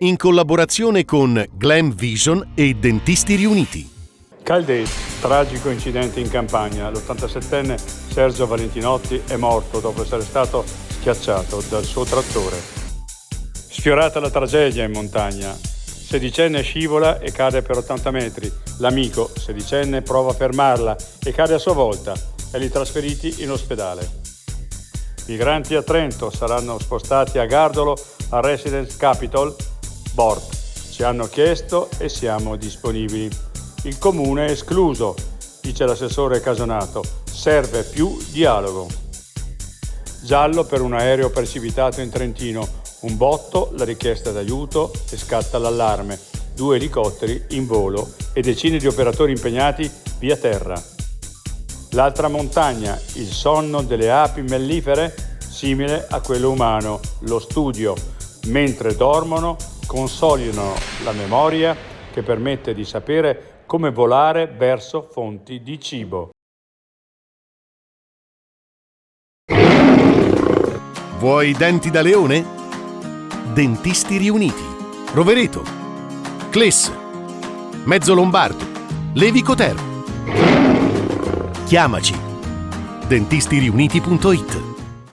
in collaborazione con Glam Vision e Dentisti Riuniti. Caldate, tragico incidente in campagna. L'87enne Sergio Valentinotti è morto dopo essere stato schiacciato dal suo trattore. Sfiorata la tragedia in montagna. Sedicenne scivola e cade per 80 metri. L'amico, sedicenne, prova a fermarla e cade a sua volta e li trasferiti in ospedale. Migranti a Trento saranno spostati a Gardolo al Residence Capitol Board. Ci hanno chiesto e siamo disponibili. Il comune è escluso, dice l'assessore Casonato. Serve più dialogo. Giallo per un aereo precipitato in Trentino. Un botto, la richiesta d'aiuto e scatta l'allarme. 2 elicotteri in volo e decine di operatori impegnati via terra. L'altra montagna, il sonno delle api mellifere, simile a quello umano. Lo studio, mentre dormono, consolidano la memoria che permette di sapere come volare verso fonti di cibo. Vuoi denti da leone? Dentisti Riuniti. Rovereto, Cles, Mezzo Lombardo, Levico Terme. Chiamaci. dentistiriuniti.it